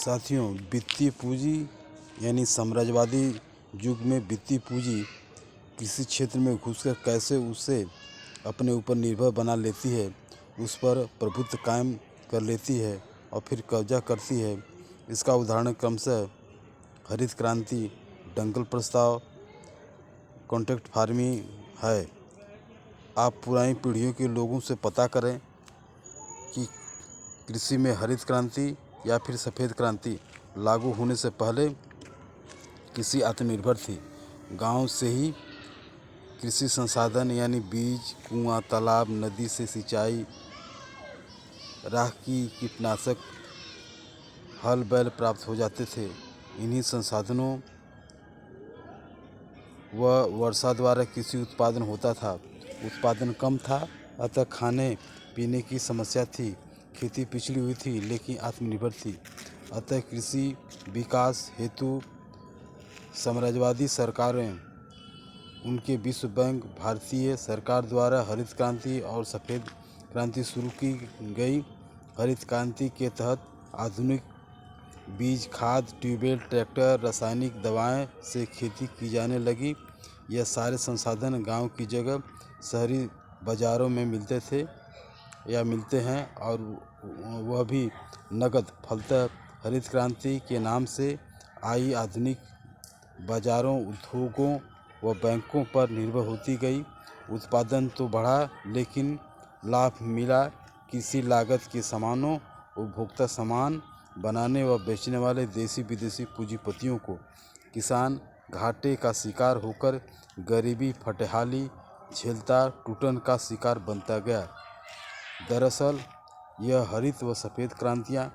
साथियों, वित्तीय पूंजी यानी साम्राज्यवादी युग में वित्तीय पूंजी किसी क्षेत्र में घुसकर कैसे उसे अपने ऊपर निर्भर बना लेती है, उस पर प्रभुत्व कायम कर लेती है और फिर कब्जा करती है। इसका उदाहरण क्रमशः हरित क्रांति, दंगल प्रस्ताव, कॉन्ट्रैक्ट फार्मिंग है। आप पुरानी पीढ़ियों के लोगों से पता करें कि कृषि में हरित क्रांति या फिर सफ़ेद क्रांति लागू होने से पहले कृषि आत्मनिर्भर थी। गांव से ही कृषि संसाधन यानी बीज, कुआं, तालाब, नदी से सिंचाई, राख की कीटनाशक, हल बैल प्राप्त हो जाते थे। इन्हीं संसाधनों व वर्षा द्वारा कृषि उत्पादन होता था। उत्पादन कम था, अतः खाने पीने की समस्या थी। खेती पिछड़ी हुई थी लेकिन आत्मनिर्भर थी। अतः कृषि विकास हेतु साम्राज्यवादी सरकारें, उनके विश्व बैंक, भारतीय सरकार द्वारा हरित क्रांति और सफ़ेद क्रांति शुरू की गई। हरित क्रांति के तहत आधुनिक बीज, खाद, ट्यूबवेल, ट्रैक्टर, रासायनिक दवाएं से खेती की जाने लगी। यह सारे संसाधन गांव की जगह शहरी बाज़ारों में मिलते थे या मिलते हैं, और वह भी नगद। फलतः हरित क्रांति के नाम से आई आधुनिक बाज़ारों, उद्योगों व बैंकों पर निर्भर होती गई। उत्पादन तो बढ़ा लेकिन लाभ मिला किसी लागत के सामानों, उपभोक्ता सामान बनाने व बेचने वाले देसी विदेशी पूंजीपतियों को। किसान घाटे का शिकार होकर गरीबी, फटहाली झेलता टूटन का शिकार बनता गया। दरअसल यह हरित व सफ़ेद क्रांतियाँ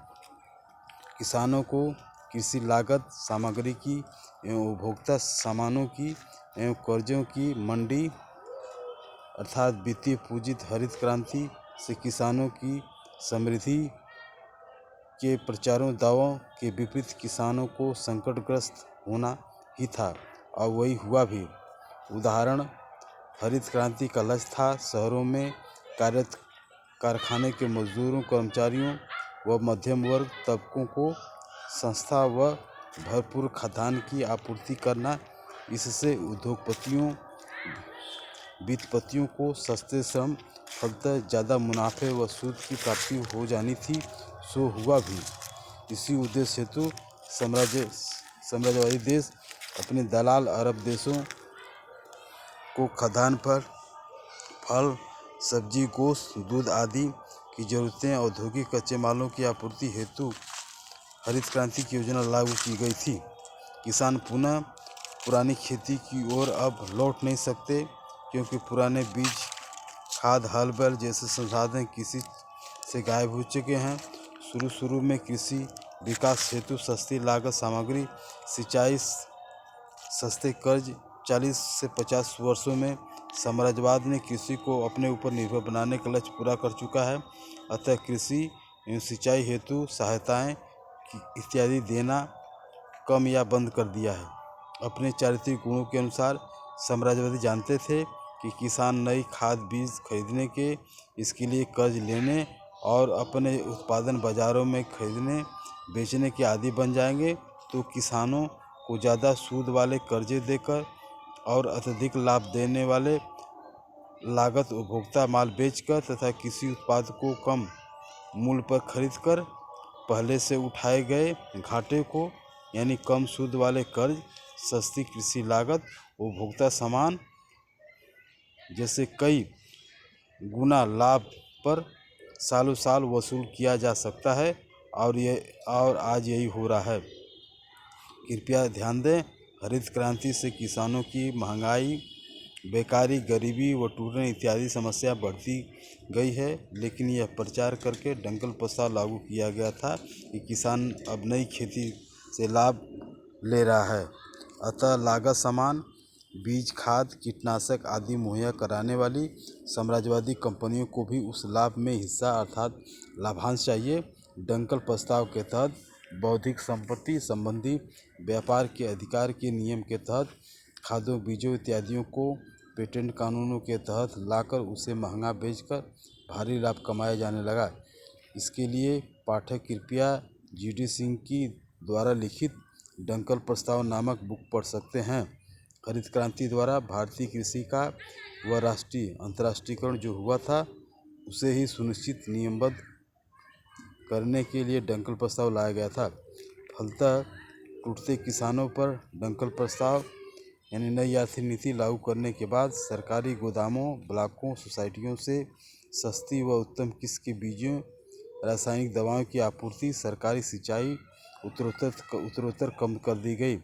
किसानों को कृषि लागत, सामग्री की एवं उपभोक्ता सामानों की एवं कर्जों की मंडी अर्थात वित्तीय पूंजित हरित क्रांति से किसानों की समृद्धि के प्रचारों दावों के विपरीत किसानों को संकटग्रस्त होना ही था, और वही हुआ भी। उदाहरण, हरित क्रांति का लक्ष्य था शहरों में कार्यरत कारखाने के मजदूरों, कर्मचारियों व मध्यम वर्ग तबकों को सस्ता व भरपूर खाद्यान्न की आपूर्ति करना। इससे उद्योगपतियों, वित्तपतियों को सस्ते श्रम, फलतः ज़्यादा मुनाफे व सूद की प्राप्ति हो जानी थी। सो हुआ भी। इसी उद्देश्य हेतु साम्राज्यवादी देश अपने दलाल अरब देशों को खाद्यान्न पर फल, सब्जी, गोश्त, दूध आदि की ज़रूरतें औद्योगिक कच्चे मालों की आपूर्ति हेतु हरित क्रांति की योजना लागू की गई थी। किसान पुनः पुरानी खेती की ओर अब लौट नहीं सकते, क्योंकि पुराने बीज, खाद, हल बैल जैसे संसाधन कृषि से गायब हो चुके हैं। शुरू में कृषि विकास हेतु सस्ती लागत सामग्री, सिंचाई, सस्ते कर्ज, 40 से 50 वर्षों में साम्राज्यवाद ने कृषि को अपने ऊपर निर्भर बनाने का लक्ष्य पूरा कर चुका है। अतः कृषि एवं सिंचाई हेतु सहायताएं इत्यादि देना कम या बंद कर दिया है। अपने चारित्रिक गुणों के अनुसार साम्राज्यवादी जानते थे कि किसान नई खाद, बीज खरीदने के, इसके लिए कर्ज लेने और अपने उत्पादन बाज़ारों में खरीदने बेचने के आदी बन जाएंगे, तो किसानों को ज़्यादा सूद वाले कर्जे देकर और अत्यधिक लाभ देने वाले लागत उपभोक्ता माल बेचकर तथा कृषि उत्पाद को कम मूल्य पर खरीदकर पहले से उठाए गए घाटे को, यानी कम सूद वाले कर्ज, सस्ती कृषि लागत, उपभोक्ता सामान जैसे कई गुना लाभ पर सालों साल वसूल किया जा सकता है, और आज यही हो रहा है। कृपया ध्यान दें, हरित क्रांति से किसानों की महंगाई, बेकारी, गरीबी व टूटन इत्यादि समस्या बढ़ती गई है, लेकिन यह प्रचार करके दंगल प्रस्ताव लागू किया गया था कि किसान अब नई खेती से लाभ ले रहा है। अतः लागत समान, बीज, खाद, कीटनाशक आदि मुहैया कराने वाली साम्राज्यवादी कंपनियों को भी उस लाभ में हिस्सा अर्थात लाभांश चाहिए। दंगल प्रस्ताव के तहत बौद्धिक संपत्ति संबंधी व्यापार के अधिकार के नियम के तहत खादों, बीजों इत्यादियों को पेटेंट कानूनों के तहत लाकर उसे महंगा बेचकर भारी लाभ कमाया जाने लगा। इसके लिए पाठक कृपया GD सिंह की द्वारा लिखित डंकल प्रस्ताव नामक बुक पढ़ सकते हैं। हरित क्रांति द्वारा भारतीय कृषि का व राष्ट्रीय अंतर्राष्ट्रीयकरण जो हुआ था उसे ही सुनिश्चित नियमबद्ध करने के लिए डंकल प्रस्ताव लाया गया था। फलतः टूटते किसानों पर डंकल प्रस्ताव यानी नई आर्थिक नीति लागू करने के बाद सरकारी गोदामों, ब्लॉकों, सोसाइटियों से सस्ती व उत्तम किस्म के बीजों, रासायनिक दवाओं की आपूर्ति, सरकारी सिंचाई उत्तरोत्तर कम कर दी गई।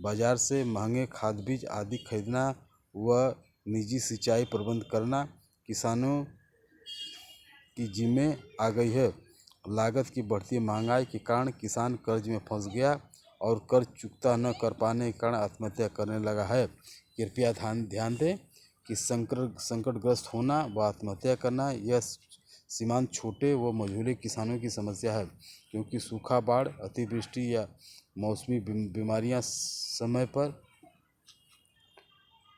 बाजार से महंगे खाद बीज आदि खरीदना व निजी सिंचाई प्रबंध करना किसानों की जिम्मे आ गई है। लागत की बढ़ती महंगाई के कारण किसान कर्ज में फंस गया और कर्ज चुकता न कर पाने के कारण आत्महत्या करने लगा है। कृपया ध्यान दें कि संकटग्रस्त होना व आत्महत्या करना यह सीमांत छोटे व मझोले किसानों की समस्या है, क्योंकि सूखा, बाढ़, अतिवृष्टि या मौसमी बीमारियां समय पर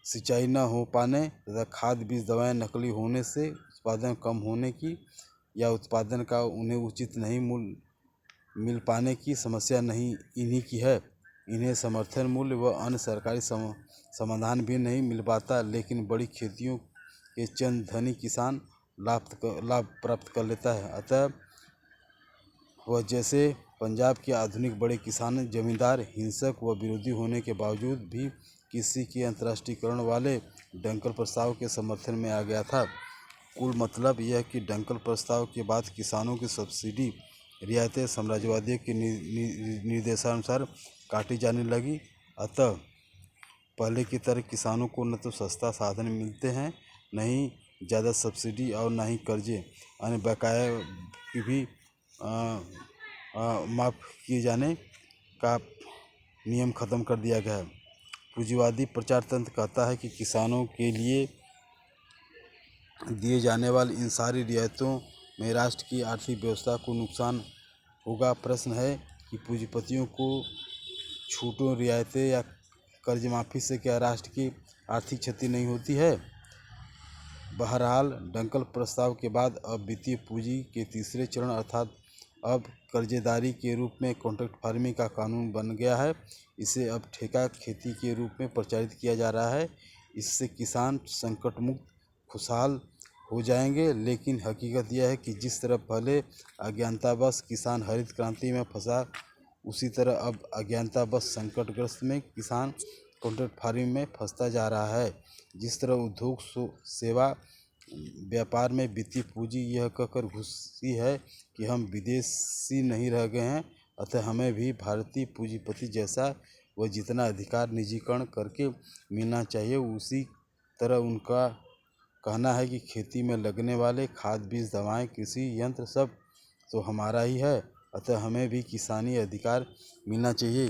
सिंचाई न हो पाने तथा खाद बीज दवाएं नकली होने से उत्पादन कम होने की या उत्पादन का उन्हें उचित नहीं मिल पाने की समस्या नहीं इन्हीं की है। इन्हें समर्थन मूल्य व अन्य सरकारी समाधान भी नहीं मिल पाता, लेकिन बड़ी खेतियों के चंद धनी किसान लाभ प्राप्त कर लेता है। अतः वह जैसे पंजाब के आधुनिक बड़े किसान जमींदार हिंसक व विरोधी होने के बावजूद भी कृषि के अंतर्राष्ट्रीयकरण वाले डंकल प्रस्ताव के समर्थन में आ गया था। कुल मतलब यह कि डंकल प्रस्ताव के बाद किसानों की सब्सिडी रियायतें साम्राज्यवादियों के निर्देशानुसार काटी जाने लगी। अतः पहले की तरह किसानों को न तो सस्ता साधन मिलते हैं, न ही ज़्यादा सब्सिडी और न ही कर्जे, अन्य बकाया की भी माफ़ किए जाने का नियम खत्म कर दिया गया है। पूंजीवादी प्रचार तंत्र कहता है कि किसानों के लिए दिए जाने वाली इन सारी रियायतों में राष्ट्र की आर्थिक व्यवस्था को नुकसान होगा। प्रश्न है कि पूंजीपतियों को छूटों, रियायतें या कर्ज माफ़ी से क्या राष्ट्र की आर्थिक क्षति नहीं होती है? बहरहाल डंकल प्रस्ताव के बाद अब वित्तीय पूंजी के तीसरे चरण अर्थात अब कर्जेदारी के रूप में कॉन्ट्रैक्ट फार्मिंग का कानून बन गया है। इसे अब ठेका खेती के रूप में प्रचारित किया जा रहा है। इससे किसान संकट मुक्त खुशहाल हो जाएंगे। लेकिन हकीकत यह है कि जिस तरह पहले अज्ञानतावश किसान हरित क्रांति में फंसा, उसी तरह अब अज्ञानतावश संकटग्रस्त में किसान कॉन्ट्रैक्ट फार्मिंग में फंसता जा रहा है। जिस तरह उद्योग, सेवा, व्यापार में वित्तीय पूंजी यह कहकर घुसी है कि हम विदेशी नहीं रह गए हैं, अतः हमें भी भारतीय पूंजीपति जैसा वह जितना अधिकार निजीकरण करके मिलना चाहिए, उसी तरह उनका कहना है कि खेती में लगने वाले खाद, बीज, दवाएं, कृषि यंत्र सब तो हमारा ही है, अतः हमें भी किसानी अधिकार मिलना चाहिए।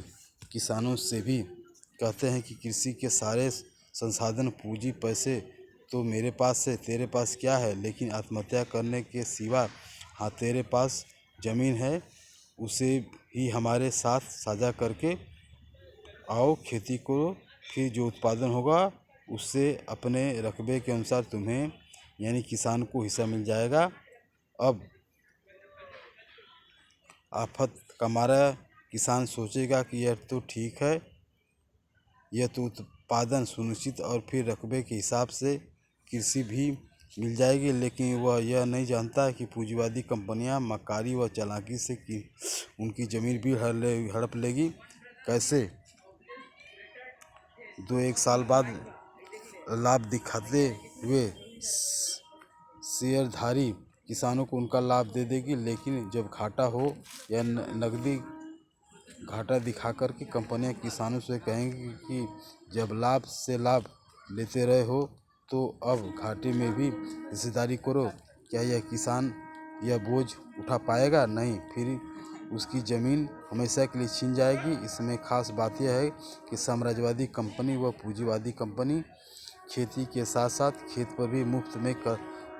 किसानों से भी कहते हैं कि कृषि के सारे संसाधन, पूंजी, पैसे तो मेरे पास है, तेरे पास क्या है? लेकिन आत्महत्या करने के सिवा हाँ, तेरे पास ज़मीन है, उसे ही हमारे साथ साझा करके आओ, खेती करो, फिर जो उत्पादन होगा उससे अपने रकबे के अनुसार तुम्हें यानी किसान को हिस्सा मिल जाएगा। अब आफत का मारा किसान सोचेगा कि यह तो ठीक है, यह तो उत्पादन सुनिश्चित और फिर रकबे के हिसाब से कृषि भी मिल जाएगी, लेकिन वह यह नहीं जानता कि पूंजीवादी कंपनियां मक्कारी व चालाकी से उनकी ज़मीन भी हड़प लेगी। कैसे? 2-1 साल बाद लाभ दिखाते हुए शेयरधारी किसानों को उनका लाभ दे देगी, लेकिन जब घाटा हो या नकदी घाटा दिखा कर के कंपनियां किसानों से कहेंगी कि जब लाभ से लाभ लेते रहे हो तो अब घाटे में भी हिस्सेदारी करो। क्या यह किसान यह बोझ उठा पाएगा? नहीं, फिर उसकी ज़मीन हमेशा के लिए छीन जाएगी। इसमें खास बात यह है कि साम्राज्यवादी कंपनी व पूंजीवादी कंपनी खेती के साथ साथ खेत पर भी मुफ्त में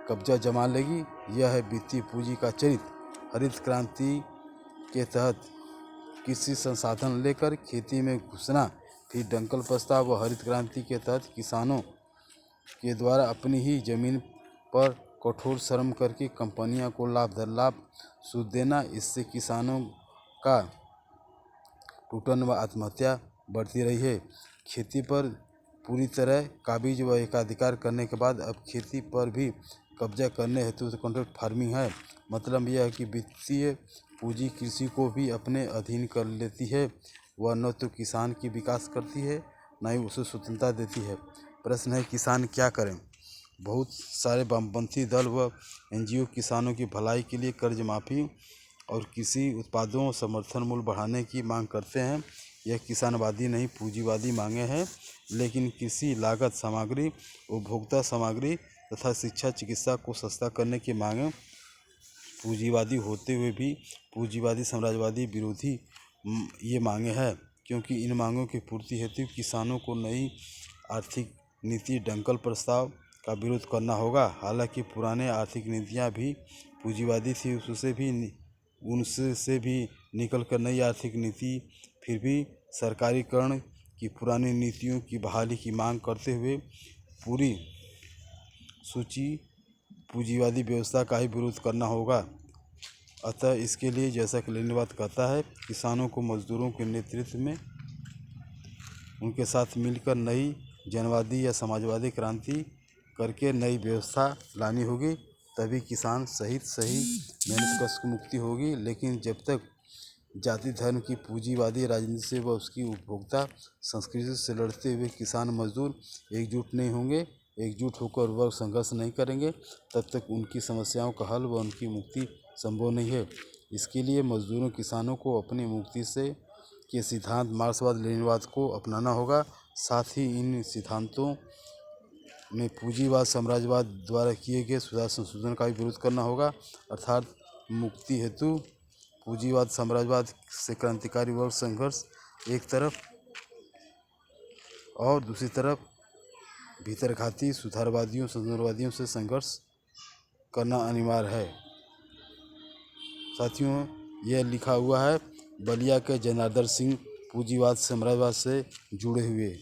कब्जा जमा लेगी। यह है वित्तीय पूंजी का चरित्र। हरित क्रांति के तहत कृषि संसाधन लेकर खेती में घुसना, फिर डंकल प्रस्ताव व हरित क्रांति के तहत किसानों के द्वारा अपनी ही ज़मीन पर कठोर श्रम करके कंपनियों को लाभ सूद देना, इससे किसानों का टूटन व आत्महत्या बढ़ती रही है। खेती पर पूरी तरह काबिज व एकाधिकार करने के बाद अब खेती पर भी कब्जा करने हेतु कॉन्ट्रैक्ट फार्मिंग है। मतलब यह है कि वित्तीय पूंजी कृषि को भी अपने अधीन कर लेती है। वह न तो किसान की विकास करती है, न ही उसे स्वतंत्रता देती है। प्रश्न है, किसान क्या करें? बहुत सारे वामपंथी दल व एनजीओ किसानों की भलाई के लिए कर्ज माफ़ी और कृषि उत्पादों समर्थन मूल्य बढ़ाने की मांग करते हैं। यह किसानवादी नहीं, पूंजीवादी मांगे हैं। लेकिन कृषि लागत सामग्री, उपभोक्ता सामग्री तथा शिक्षा चिकित्सा को सस्ता करने की मांगें पूंजीवादी होते हुए भी पूंजीवादी साम्राज्यवादी विरोधी ये मांगे हैं, क्योंकि इन मांगों की पूर्ति हेतु किसानों को नई आर्थिक नीति डंकल प्रस्ताव का विरोध करना होगा। हालांकि पुराने आर्थिक नीतियां भी पूंजीवादी थी, उनसे भी निकलकर नई आर्थिक नीति फिर भी सरकारीकरण की पुरानी नीतियों की बहाली की मांग करते हुए पूरी सूची पूंजीवादी व्यवस्था का ही विरोध करना होगा। अतः इसके लिए, जैसा कि लेनिनवाद कहता है, किसानों को मजदूरों के नेतृत्व में उनके साथ मिलकर नई जनवादी या समाजवादी क्रांति करके नई व्यवस्था लानी होगी। तभी किसान सही मेहनत कष्ट की मुक्ति होगी। लेकिन जब तक जाति धर्म की पूंजीवादी राजनीति से व उसकी उपभोक्ता संस्कृति से लड़ते हुए किसान मजदूर एकजुट नहीं होंगे, एकजुट होकर वह संघर्ष नहीं करेंगे, तब तक उनकी समस्याओं का हल व उनकी मुक्ति संभव नहीं है। इसके लिए मजदूरों किसानों को अपनी मुक्ति के सिद्धांत मार्क्सवाद लेनिनवाद को अपनाना होगा। साथ ही इन सिद्धांतों में पूंजीवाद साम्राज्यवाद द्वारा किए गए सुधार संशोधन का भी विरोध करना होगा। अर्थात मुक्ति हेतु पूंजीवाद साम्राज्यवाद से क्रांतिकारी वर्ग संघर्ष एक तरफ और दूसरी तरफ भीतरघाती सुधारवादियों संशोधनवादियों से संघर्ष करना अनिवार्य है। साथियों, यह लिखा हुआ है बलिया के जनार्दन सिंह, पूंजीवाद साम्राज्यवाद से जुड़े हुए।